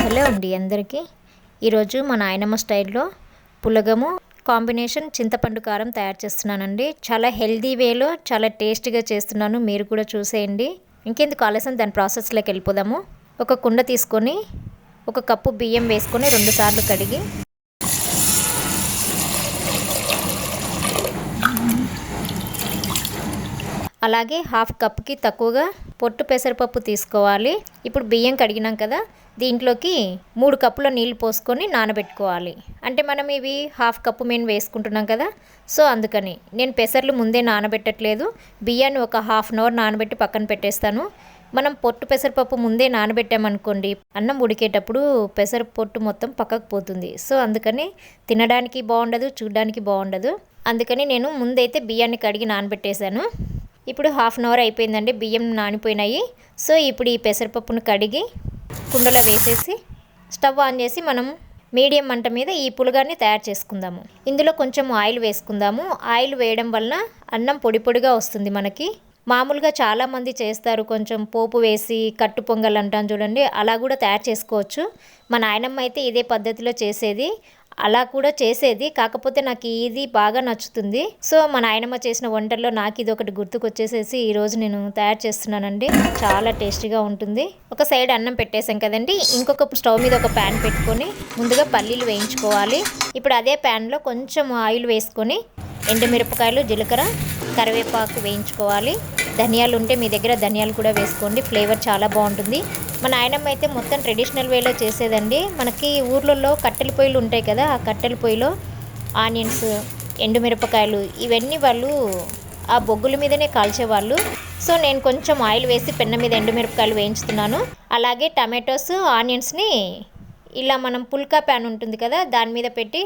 Hello అండి అందరికీ. ఈరోజు మా నాయనమ్మ స్టైల్లో పులగము కాంబినేషన్ చింతపండు కారం తయారు చేస్తున్నానండి. చాలా హెల్దీ వేలో చాలా టేస్టీగా చేస్తున్నాను, మీరు కూడా చూసేయండి. ఇంకెందుకు ఆలస్యం, దాని ప్రాసెస్లోకి వెళ్ళిపోదాము. ఒక కుండ తీసుకొని 1 కప్పు బియ్యం వేసుకొని 2 సార్లు కడిగి అలాగే 1/2 కప్కి తక్కువగా పొట్టు పెసరపప్పు తీసుకోవాలి. ఇప్పుడు బియ్యం కడిగినాం కదా, దీంట్లోకి 3 కప్పుల నీళ్ళు పోసుకొని నానబెట్టుకోవాలి. అంటే మనం ఇవి 1/2 కప్పు మేము వేసుకుంటున్నాం కదా, సో అందుకని నేను పెసర్లు ముందే నానబెట్టట్లేదు. బియ్యాన్ని ఒక 1/2 అవర్ నానబెట్టి పక్కన పెట్టేస్తాను. మనం పొట్టు పెసరపప్పు ముందే నానబెట్టామనుకోండి, అన్నం ఉడికేటప్పుడు పెసర పొట్టు మొత్తం పక్కకు పోతుంది. సో అందుకని తినడానికి బాగుండదు, చూడడానికి బాగుండదు. అందుకని నేను ముందైతే బియ్యాన్ని కడిగి నానబెట్టేశాను. ఇప్పుడు 1/2 అవర్ అయిపోయిందండి, బియ్యం నానిపోయినాయి. సో ఇప్పుడు ఈ పెసరపప్పును కడిగి కుండలో వేసేసి స్టవ్ ఆన్ చేసి మనం మీడియం మంట మీద ఈ పులగాన్ని తయారు చేసుకుందాము. ఇందులో కొంచెం ఆయిల్ వేసుకుందాము. ఆయిల్ వేయడం వలన అన్నం పొడి పొడిగా వస్తుంది మనకి. మామూలుగా చాలామంది చేస్తారు, కొంచెం పోపు వేసి కట్టు పొంగల్ అంటాను చూడండి, అలా కూడా తయారు చేసుకోవచ్చు. మా నాయనమ్మ అయితే ఇదే పద్ధతిలో చేసేది, అలా కూడా చేసేది. కాకపోతే నాకు ఇది బాగా నచ్చుతుంది. సో మా నాయనమ్మ చేసిన వంటల్లో నాకు ఇది ఒకటి గుర్తుకొచ్చేసేసి ఈరోజు నేను తయారు చేస్తున్నానండి. చాలా టేస్టీగా ఉంటుంది. ఒక సైడ్ అన్నం పెట్టేసాం కదండి, ఇంకొక స్టవ్ మీద ఒక ప్యాన్ పెట్టుకొని ముందుగా పల్లీలు వేయించుకోవాలి. ఇప్పుడు అదే ప్యాన్లో కొంచెం ఆయిల్ వేసుకొని ఎండుమిరపకాయలు, జీలకర్ర, కరివేపాకు వేయించుకోవాలి. ధనియాలు ఉంటే మీ దగ్గర ధనియాలు కూడా వేసుకోండి, ఫ్లేవర్ చాలా బాగుంటుంది. మా నాయనమ్మ అయితే మొత్తం ట్రెడిషనల్ వేలో చేసేదండి. మనకి ఊర్లలో కట్టెల పొయ్యిలు ఉంటాయి కదా, ఆ కట్టెల పొయ్యిలో ఆనియన్స్, ఎండుమిరపకాయలు ఇవన్నీ వాళ్ళు ఆ బొగ్గుల మీదనే కాల్చేవాళ్ళు. సో నేను కొంచెం ఆయిల్ వేసి పెన్న మీద ఎండుమిరపకాయలు వేయించుతున్నాను. అలాగే టమాటోస్, ఆనియన్స్ని ఇలా మనం పుల్కా ప్యాన్ ఉంటుంది కదా, దాని మీద పెట్టి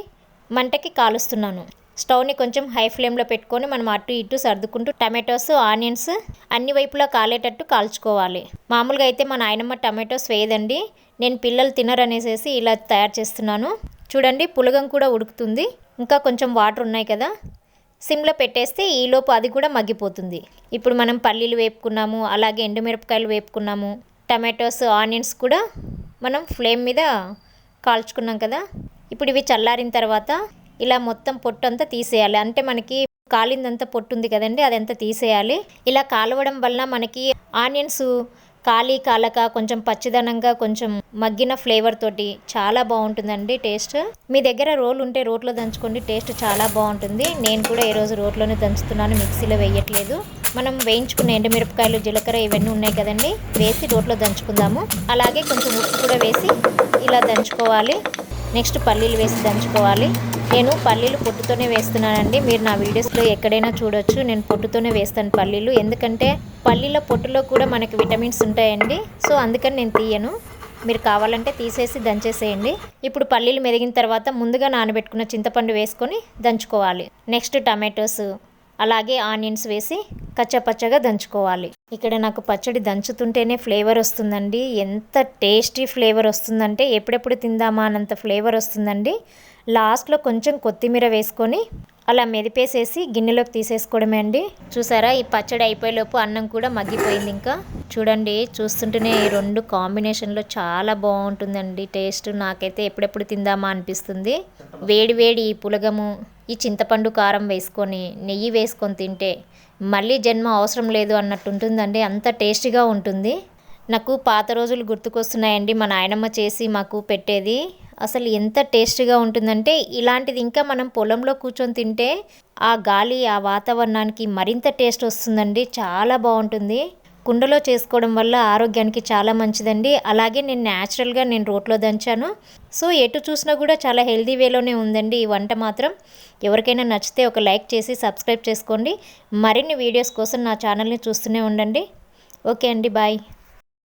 మంటకి కాలుస్తున్నాను. స్టవ్ని కొంచెం హై ఫ్లేమ్లో పెట్టుకొని మనం అటు ఇటు సర్దుకుంటూ టమాటోస్, ఆనియన్స్ అన్ని వైపులా కాలేటట్టు కాల్చుకోవాలి. మామూలుగా అయితే మా నాయనమ్మ టమాటోస్ వేయదండి, నేను పిల్లలు తినరనేసేసి ఇలా తయారు చేస్తున్నాను. చూడండి పులగం కూడా ఉడుకుతుంది, ఇంకా కొంచెం వాటర్ ఉన్నాయి కదా, సిమ్లో పెట్టేస్తే ఈలోపు అది కూడా మగ్గిపోతుంది. ఇప్పుడు మనం పల్లీలు వేపుకున్నాము, అలాగే ఎండుమిరపకాయలు వేపుకున్నాము, టమాటోస్, ఆనియన్స్ కూడా మనం ఫ్లేమ్ మీద కాల్చుకున్నాం కదా. ఇప్పుడు ఇవి చల్లారిన తర్వాత ఇలా మొత్తం పొట్టు అంతా తీసేయాలి. అంటే మనకి కాలిందంతా పొట్టు ఉంది కదండి, అదంతా తీసేయాలి. ఇలా కాలవడం వల్ల మనకి ఆనియన్స్ కాలక కొంచెం పచ్చిదనంగా, కొంచెం మగ్గిన ఫ్లేవర్ తోటి చాలా బాగుంటుందండి టేస్ట్. మీ దగ్గర రోలు ఉంటే రోట్లో దంచుకోండి, టేస్ట్ చాలా బాగుంటుంది. నేను కూడా ఈరోజు రోట్లోనే దంచుతున్నాను, మిక్సీలో వేయట్లేదు. మనం వేయించుకున్న ఎండుమిరపకాయలు, జీలకర్ర ఇవన్నీ ఉన్నాయి కదండి, వేసి రోట్లో దంచుకుందాము. అలాగే కొంచెం ఉప్పు కూడా వేసి ఇలా దంచుకోవాలి. నెక్స్ట్ పల్లీలు వేసి దంచుకోవాలి. నేను పల్లీలు పొట్టుతోనే వేస్తున్నానండి, మీరు నా వీడియోస్లో ఎక్కడైనా చూడొచ్చు. నేను పొట్టుతోనే వేస్తాను పల్లీలు, ఎందుకంటే పల్లీల పొట్టులో కూడా మనకి విటమిన్స్ ఉంటాయండి. సో అందుకని నేను తీయను, మీరు కావాలంటే తీసేసి దంచేసేయండి. ఇప్పుడు పల్లీలు మెదిగిన తర్వాత ముందుగా నానబెట్టుకున్న చింతపండు వేసుకొని దంచుకోవాలి. నెక్స్ట్ టమాటోస్ అలాగే ఆనియన్స్ వేసి కచ్చపచ్చగా దంచుకోవాలి. ఇక్కడ నాకు పచ్చడి దంచుతుంటేనే ఫ్లేవర్ వస్తుందండి, ఎంత టేస్టీ ఫ్లేవర్ వస్తుందంటే ఎప్పుడెప్పుడు తిందామా అన్నంత ఫ్లేవర్ వస్తుందండి. లాస్ట్లో కొంచెం కొత్తిమీర వేసుకొని అలా మెదిపేసేసి గిన్నెలోకి తీసేసుకోవడమే అండి. చూసారా, ఈ పచ్చడి అయిపోయేలోపు అన్నం కూడా మగ్గిపోయింది. ఇంకా చూడండి, చూస్తుంటేనే ఈ రెండు కాంబినేషన్లో చాలా బాగుంటుందండి టేస్ట్. నాకైతే ఎప్పుడెప్పుడు తిందామా అనిపిస్తుంది. వేడి వేడి ఈ పులగము, ఈ చింతపండు కారం వేసుకొని నెయ్యి వేసుకొని తింటే మళ్ళీ జన్మ అవసరం లేదు అన్నట్టు ఉంటుందండి, అంత టేస్టీగా ఉంటుంది. నాకు పాత రోజులు గుర్తుకొస్తున్నాయండి, మా నాయనమ్మ చేసి మాకు పెట్టేది. అసలు ఎంత టేస్టీగా ఉంటుందంటే ఇలాంటిది ఇంకా మనం పొలంలో కూర్చొని తింటే ఆ గాలి, ఆ వాతావరణానికి మరింత టేస్ట్ వస్తుందండి, చాలా బాగుంటుంది. కుండలో చేసుకోవడం వల్ల ఆరోగ్యానికి చాలా మంచిదండి. అలాగే నేను న్యాచురల్గా రోట్లో దంచాను. సో ఎటు చూసినా కూడా చాలా హెల్దీ వేలోనే ఉందండి ఈ వంట మాత్రం. ఎవరికైనా నచ్చితే ఒక లైక్ చేసి సబ్స్క్రైబ్ చేసుకోండి. మరిన్ని వీడియోస్ కోసం నా ఛానల్ని చూస్తూనే ఉండండి. ఓకే అండి, బాయ్.